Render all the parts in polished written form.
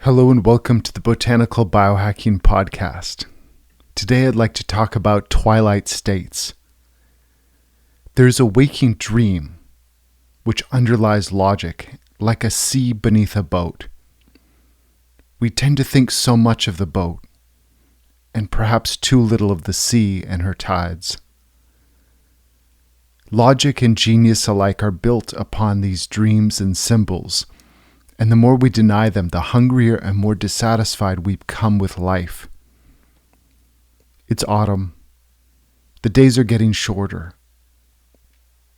Hello and welcome to the Botanical Biohacking Podcast. Today I'd like to talk about Twilight States. There's a waking dream which underlies logic, like a sea beneath a boat. We tend to think so much of the boat, and perhaps too little of the sea and her tides. Logic and genius alike are built upon these dreams and symbols, and the more we deny them, the hungrier and more dissatisfied we become with life. It's autumn. The days are getting shorter.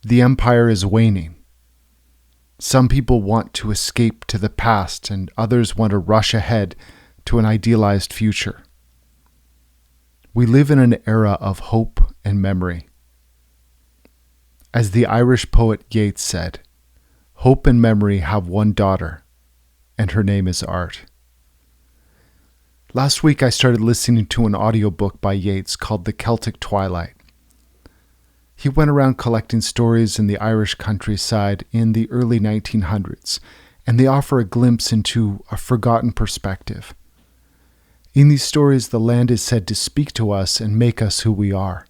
The empire is waning. Some people want to escape to the past, and others want to rush ahead to an idealized future. We live in an era of hope and memory. As the Irish poet Yeats said, "Hope and memory have one daughter, and her name is art." Last week I started listening to an audiobook by Yeats called The Celtic Twilight. He went around collecting stories in the Irish countryside in the early 1900s, and they offer a glimpse into a forgotten perspective. In these stories, the land is said to speak to us and make us who we are.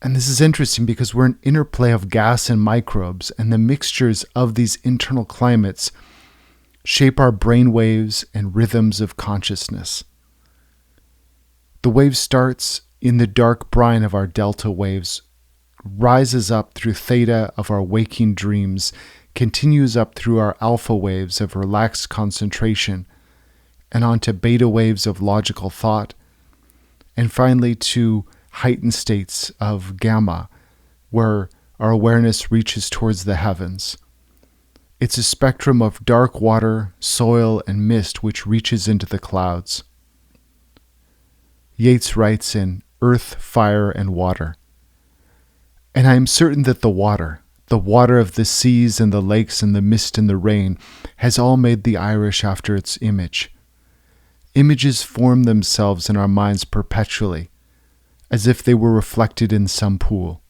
And this is interesting because we're an interplay of gas and microbes, and the mixtures of these internal climates shape our brain waves and rhythms of consciousness. The wave starts in the dark brine of our delta waves, rises up through theta of our waking dreams, continues up through our alpha waves of relaxed concentration, and onto beta waves of logical thought, and finally to heightened states of gamma, where our awareness reaches towards the heavens. It's a spectrum of dark water, soil, and mist which reaches into the clouds. Yeats writes in Earth, Fire, and Water. And I am certain that the water of the seas and the lakes and the mist and the rain, has all made the Irish after its image. Images form themselves in our minds perpetually, as if they were reflected in some pool.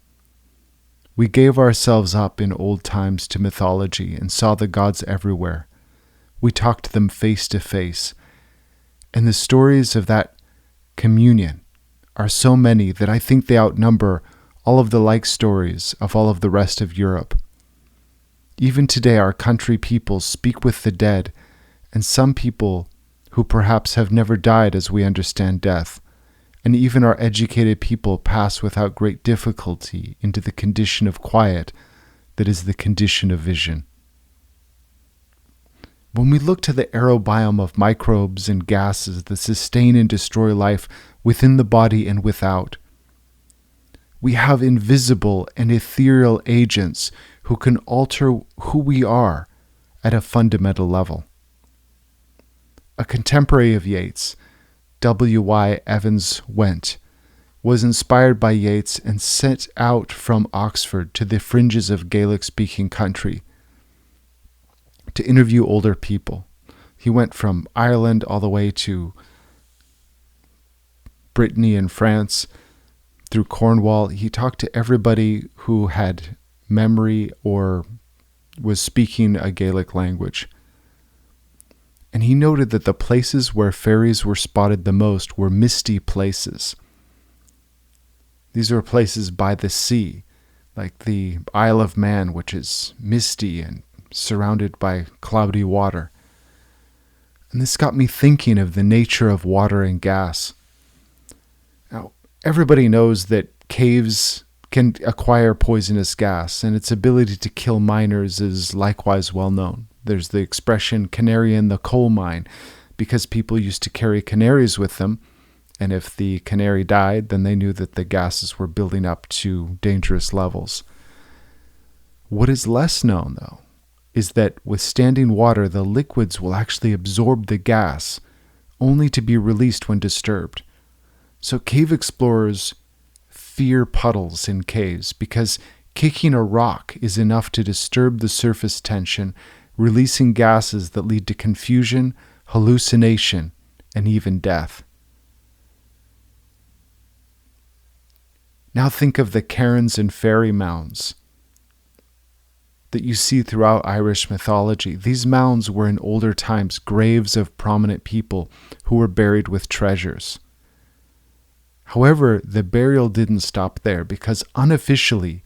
We gave ourselves up in old times to mythology and saw the gods everywhere. We talked to them face to face, and the stories of that communion are so many that I think they outnumber all of the like stories of all of the rest of Europe. Even today, our country people speak with the dead, and some people who perhaps have never died as we understand death, and even our educated people pass without great difficulty into the condition of quiet that is the condition of vision. When we look to the aerobiome of microbes and gases that sustain and destroy life within the body and without, we have invisible and ethereal agents who can alter who we are at a fundamental level. A contemporary of Yeats, W.Y. Evans Went, was inspired by Yeats and set out from Oxford to the fringes of Gaelic-speaking country to interview older people. He went from Ireland all the way to Brittany and France, through Cornwall. He talked to everybody who had memory or was speaking a Gaelic language. And he noted that the places where fairies were spotted the most were misty places. These were places by the sea, like the Isle of Man, which is misty and surrounded by cloudy water. And this got me thinking of the nature of water and gas. Now, everybody knows that caves can acquire poisonous gas, and its ability to kill miners is likewise well known. There's the expression canary in the coal mine, because people used to carry canaries with them, and if the canary died, then they knew that the gases were building up to dangerous levels. What is less known, though, is that with standing water, the liquids will actually absorb the gas, only to be released when disturbed. So cave explorers fear puddles in caves because kicking a rock is enough to disturb the surface tension, releasing gases that lead to confusion, hallucination, and even death. Now think of the cairns and fairy mounds. that you see throughout Irish mythology. These mounds were in older times graves of prominent people who were buried with treasures. However, the burial didn't stop there, because unofficially,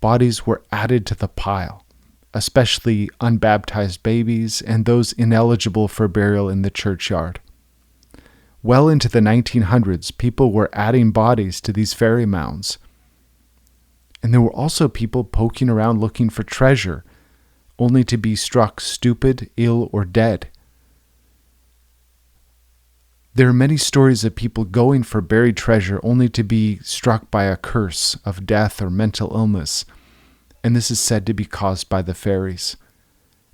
bodies were added to the pile, especially unbaptized babies and those ineligible for burial in the churchyard. Well into the 1900s, people were adding bodies to these fairy mounds. And there were also people poking around looking for treasure, only to be struck stupid, ill, or dead. There are many stories of people going for buried treasure only to be struck by a curse of death or mental illness, and this is said to be caused by the fairies.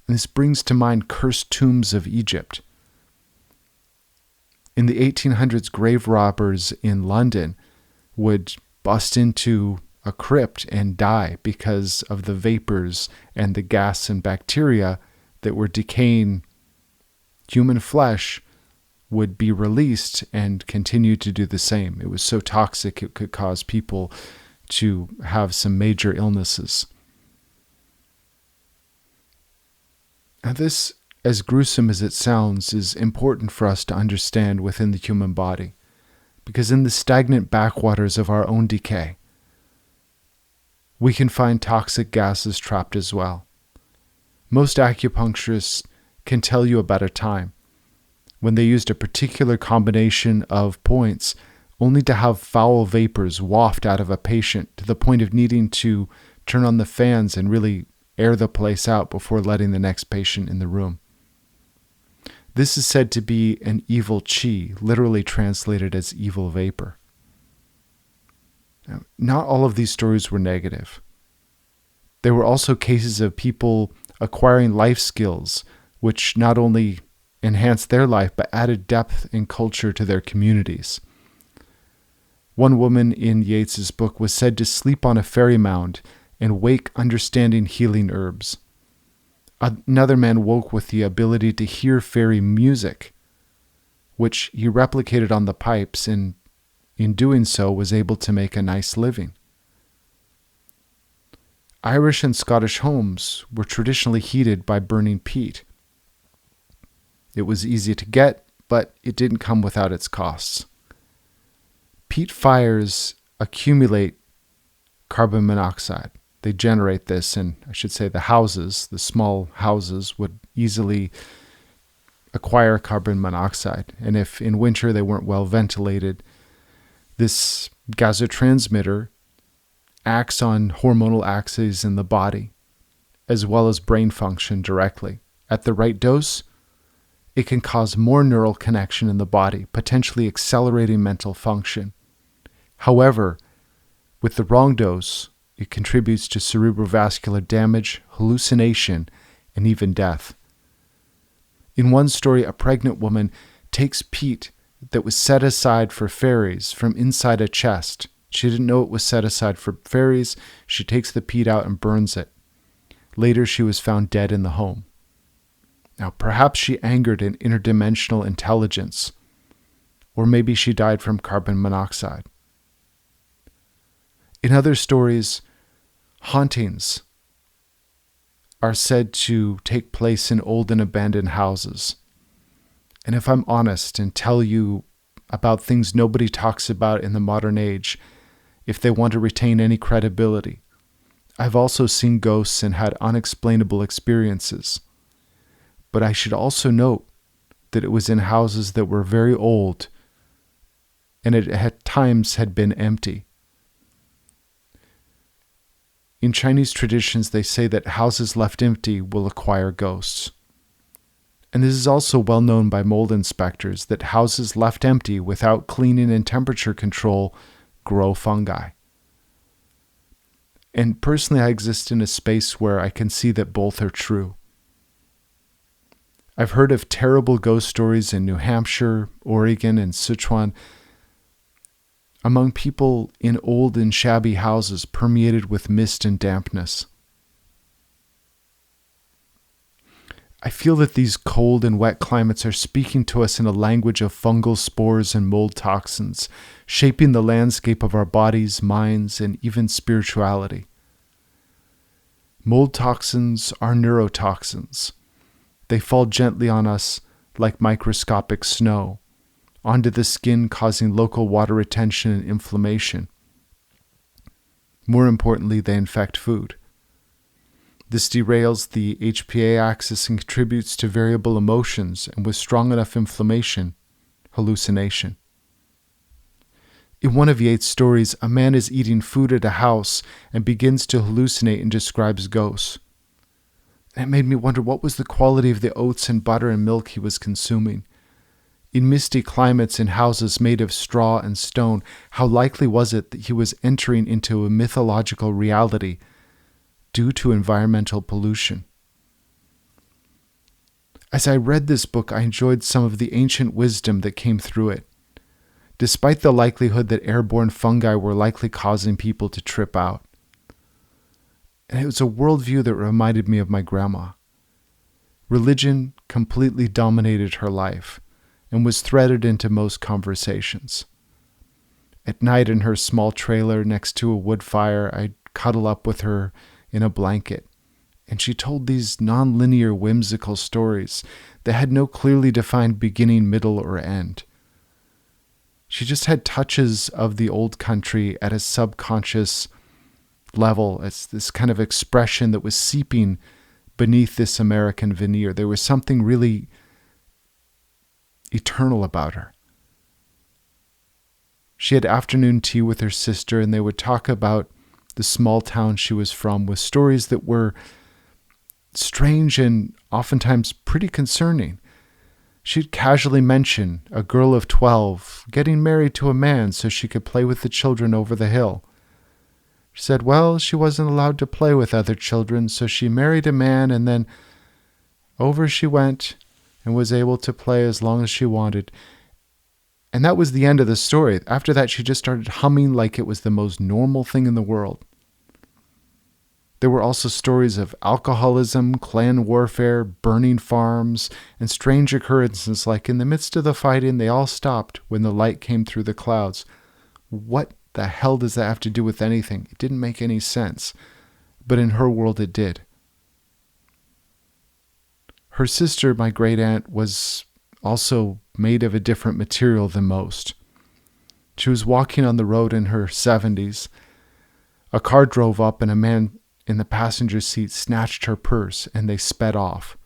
And this brings to mind cursed tombs of Egypt. In the 1800s, grave robbers in London would bust into a crypt and die because of the vapors and the gas and bacteria that were decaying human flesh would be released and continue to do the same. It was so toxic it could cause people to have some major illnesses. Now this, as gruesome as it sounds, is important for us to understand within the human body, because in the stagnant backwaters of our own decay, we can find toxic gases trapped as well. Most acupuncturists can tell you about a time when they used a particular combination of points only to have foul vapors waft out of a patient to the point of needing to turn on the fans and really air the place out before letting the next patient in the room. This is said to be an evil chi, literally translated as evil vapor. Now, not all of these stories were negative. There were also cases of people acquiring life skills, which not only enhanced their life, but added depth and culture to their communities. One woman in Yeats's book was said to sleep on a fairy mound and wake understanding healing herbs. Another man woke with the ability to hear fairy music, which he replicated on the pipes, and in doing so was able to make a nice living. Irish and Scottish homes were traditionally heated by burning peat. It was easy to get, but it didn't come without its costs. Peat fires accumulate carbon monoxide. They generate this, and I should say the small houses would easily acquire carbon monoxide. And if in winter they weren't well ventilated, this gasotransmitter acts on hormonal axes in the body, as well as brain function directly. At the right dose, it can cause more neural connection in the body, potentially accelerating mental function. However, with the wrong dose, it contributes to cerebrovascular damage, hallucination, and even death. In one story, a pregnant woman takes peat that was set aside for fairies from inside a chest. She didn't know it was set aside for fairies. She takes the peat out and burns it. Later, she was found dead in the home. Now, perhaps she angered an interdimensional intelligence, or maybe she died from carbon monoxide. In other stories, hauntings are said to take place in old and abandoned houses. And if I'm honest and tell you about things nobody talks about in the modern age, if they want to retain any credibility, I've also seen ghosts and had unexplainable experiences. But I should also note that it was in houses that were very old and it at times had been empty. In Chinese traditions, they say that houses left empty will acquire ghosts. And this is also well known by mold inspectors, that houses left empty without cleaning and temperature control grow fungi. And personally, I exist in a space where I can see that both are true. I've heard of terrible ghost stories in New Hampshire, Oregon, and Sichuan among people in old and shabby houses permeated with mist and dampness. I feel that these cold and wet climates are speaking to us in a language of fungal spores and mold toxins, shaping the landscape of our bodies, minds, and even spirituality. Mold toxins are neurotoxins. They fall gently on us like microscopic snow, onto the skin, causing local water retention and inflammation. More importantly, they infect food. This derails the HPA axis and contributes to variable emotions, and with strong enough inflammation, hallucination. In one of Yeats' stories, a man is eating food at a house and begins to hallucinate and describes ghosts. And it made me wonder what was the quality of the oats and butter and milk he was consuming. In misty climates in houses made of straw and stone, how likely was it that he was entering into a mythological reality due to environmental pollution? As I read this book, I enjoyed some of the ancient wisdom that came through it. Despite the likelihood that airborne fungi were likely causing people to trip out. And it was a worldview that reminded me of my grandma. Religion completely dominated her life and was threaded into most conversations. At night in her small trailer next to a wood fire, I'd cuddle up with her in a blanket, and she told these non-linear whimsical stories that had no clearly defined beginning, middle, or end. She just had touches of the old country at a subconscious level. It's this kind of expression that was seeping beneath this American veneer. There was something really eternal about her. She had afternoon tea with her sister, and they would talk about the small town she was from with stories that were strange and oftentimes pretty concerning. She'd casually mention a girl of 12 getting married to a man so she could play with the children over the hill. She said, well, she wasn't allowed to play with other children, so she married a man, and then over she went and was able to play as long as she wanted. And that was the end of the story. After that, she just started humming like it was the most normal thing in the world. There were also stories of alcoholism, clan warfare, burning farms, and strange occurrences like in the midst of the fighting, they all stopped when the light came through the clouds. What the hell does that have to do with anything? It didn't make any sense. But in her world, it did. Her sister, my great aunt, was also made of a different material than most. She was walking on the road in her 70s. A car drove up and a man in the passenger seat snatched her purse and they sped off.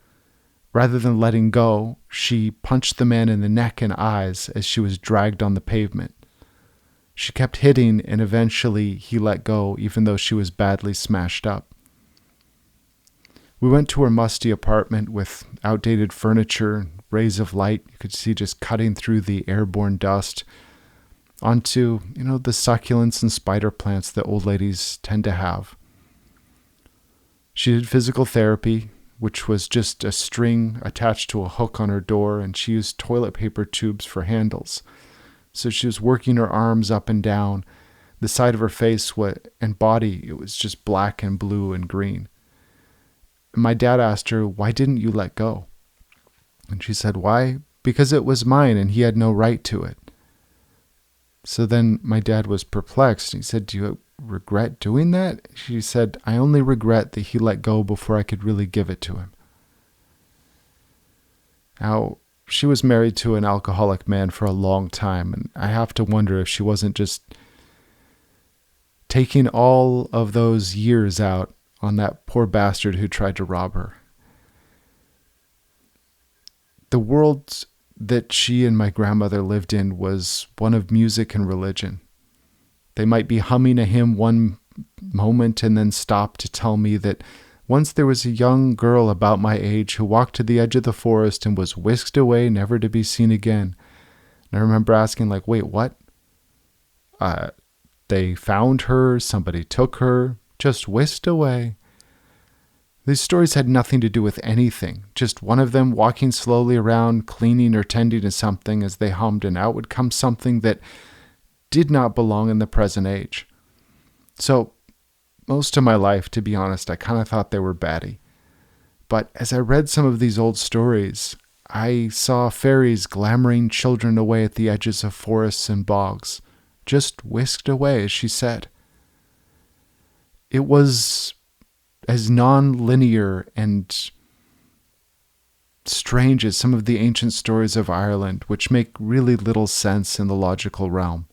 Rather than letting go, she punched the man in the neck and eyes as she was dragged on the pavement. She kept hitting and eventually he let go even though she was badly smashed up. We went to her musty apartment with outdated furniture, rays of light you could see just cutting through the airborne dust onto, the succulents and spider plants that old ladies tend to have. She did physical therapy, which was just a string attached to a hook on her door, and she used toilet paper tubes for handles. So she was working her arms up and down. The side of her face and body, it was just black and blue and green. My dad asked her, why didn't you let go? And she said, why? Because it was mine and he had no right to it. So then my dad was perplexed. He said, do you regret doing that? She said, I only regret that he let go before I could really give it to him. Now, she was married to an alcoholic man for a long time, and I have to wonder if she wasn't just taking all of those years out on that poor bastard who tried to rob her. The world that she and my grandmother lived in was one of music and religion. They might be humming a hymn one moment and then stop to tell me that once there was a young girl about my age who walked to the edge of the forest and was whisked away, never to be seen again. And I remember asking, wait, what? They found her, somebody took her, just whisked away. These stories had nothing to do with anything, just one of them walking slowly around, cleaning or tending to something as they hummed, and out would come something that did not belong in the present age. So, most of my life, to be honest, I kind of thought they were batty. But as I read some of these old stories, I saw fairies glamoring children away at the edges of forests and bogs, just whisked away, as she said. It was as non-linear and strange as some of the ancient stories of Ireland, which make really little sense in the logical realm.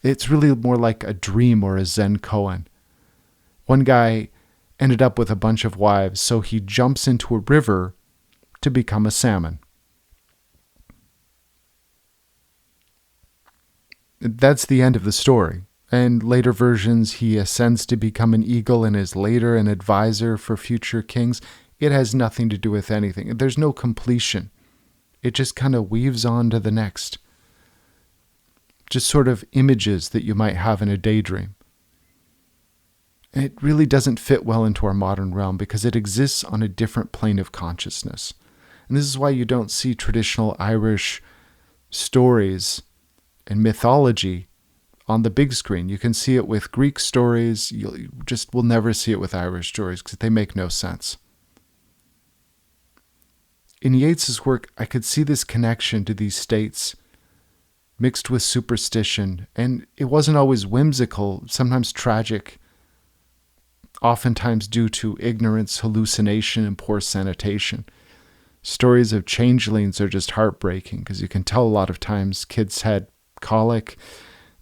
It's really more like a dream or a Zen koan. One guy ended up with a bunch of wives, so he jumps into a river to become a salmon. That's the end of the story. And later versions, he ascends to become an eagle and is later an advisor for future kings. It has nothing to do with anything. There's no completion. It just kind of weaves on to the next. Just sort of images that you might have in a daydream. And it really doesn't fit well into our modern realm because it exists on a different plane of consciousness. And this is why you don't see traditional Irish stories and mythology on the big screen. You can see it with Greek stories. You just will never see it with Irish stories because they make no sense. In Yeats's work, I could see this connection to these states mixed with superstition, and it wasn't always whimsical, sometimes tragic, oftentimes due to ignorance, hallucination, and poor sanitation. Stories of changelings are just heartbreaking because you can tell a lot of times kids had colic,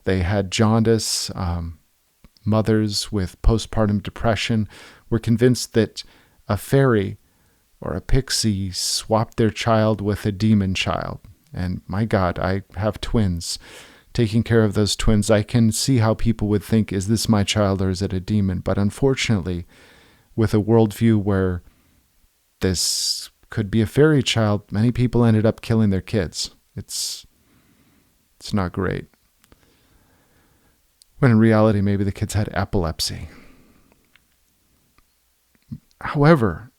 they had jaundice, mothers with postpartum depression were convinced that a fairy or a pixie swapped their child with a demon child. And my God, I have twins. Taking care of those twins, I can see how people would think, is this my child or is it a demon? But unfortunately, with a worldview where this could be a fairy child, many people ended up killing their kids. It's not great. When in reality, maybe the kids had epilepsy. However,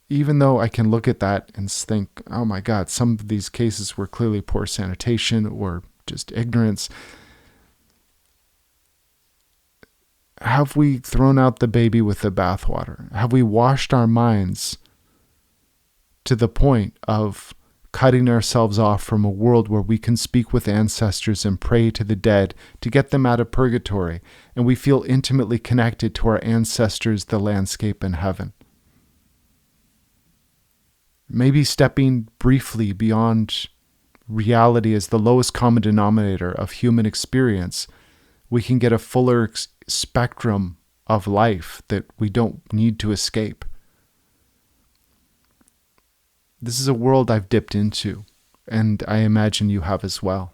even though I can look at that and think, oh my God, some of these cases were clearly poor sanitation or just ignorance, have we thrown out the baby with the bathwater? Have we washed our minds to the point of cutting ourselves off from a world where we can speak with ancestors and pray to the dead to get them out of purgatory, and we feel intimately connected to our ancestors, the landscape, and heaven? Maybe stepping briefly beyond reality as the lowest common denominator of human experience, we can get a fuller spectrum of life that we don't need to escape. This is a world I've dipped into, and I imagine you have as well.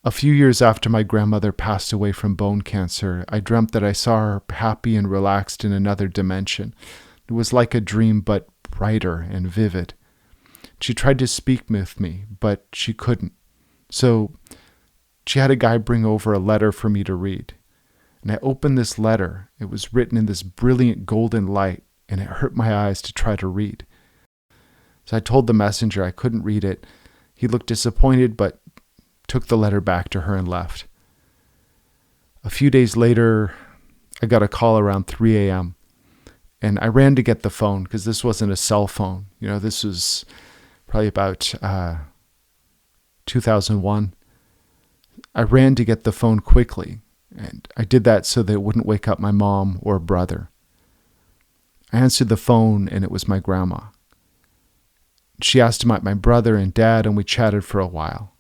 A few years after my grandmother passed away from bone cancer, I dreamt that I saw her happy and relaxed in another dimension. It was like a dream, but brighter and vivid. She tried to speak with me, but she couldn't. So she had a guy bring over a letter for me to read. And I opened this letter. It was written in this brilliant golden light, and it hurt my eyes to try to read. So I told the messenger I couldn't read it. He looked disappointed, but took the letter back to her and left. A few days later, I got a call around 3 a.m. And I ran to get the phone because this wasn't a cell phone. You know, this was probably about 2001. I ran to get the phone quickly. And I did that so that it wouldn't wake up my mom or brother. I answered the phone and it was my grandma. She asked about my brother and dad, and we chatted for a while.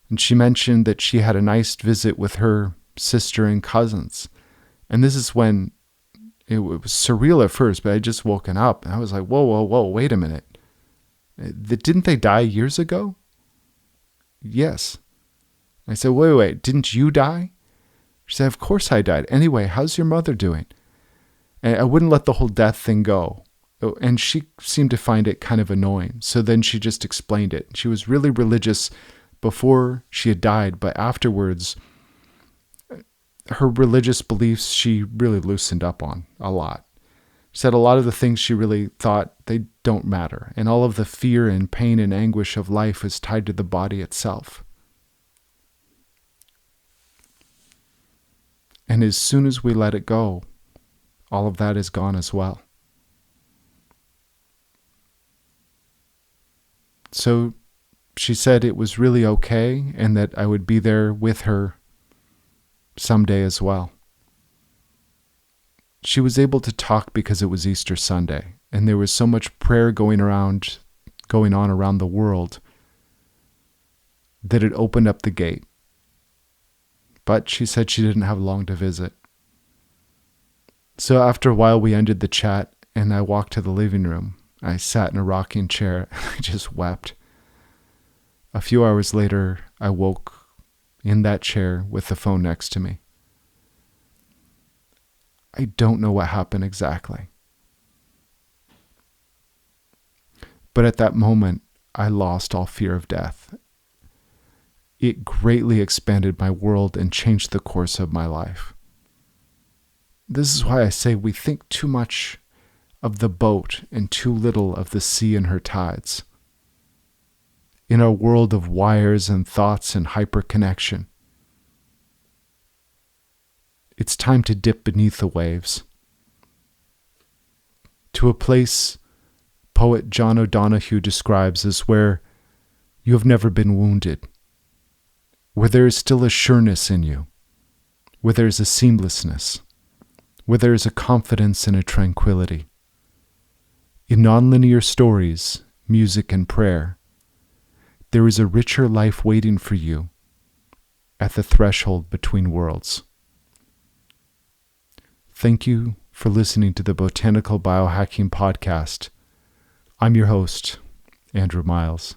And she mentioned that she had a nice visit with her sister and cousins. And this is when it was surreal at first, but I had just woken up and I was like, whoa, wait a minute. Didn't they die years ago? Yes. I said, wait, didn't you die? She said, of course I died. Anyway, how's your mother doing? And I wouldn't let the whole death thing go. And she seemed to find it kind of annoying. So then she just explained it. She was really religious before she had died, but afterwards, her religious beliefs, she really loosened up on a lot. She said a lot of the things she really thought, they don't matter. And all of the fear and pain and anguish of life is tied to the body itself. And as soon as we let it go, all of that is gone as well. So she said it was really okay and that I would be there with her someday as well. She was able to talk because it was Easter Sunday, and there was so much prayer going on around the world that it opened up the gate. But she said she didn't have long to visit. So after a while, we ended the chat, and I walked to the living room. I sat in a rocking chair, and I just wept. A few hours later, I woke in that chair with the phone next to me. I don't know what happened exactly. But at that moment, I lost all fear of death. It greatly expanded my world and changed the course of my life. This is why I say we think too much of the boat and too little of the sea and her tides. In our world of wires and thoughts and hyperconnection, it's time to dip beneath the waves, to a place poet John O'Donohue describes as where you have never been wounded, where there is still a sureness in you, where there is a seamlessness, where there is a confidence and a tranquility. In nonlinear stories, music, and prayer, there is a richer life waiting for you at the threshold between worlds. Thank you for listening to the Botanical Biohacking Podcast. I'm your host, Andrew Miles.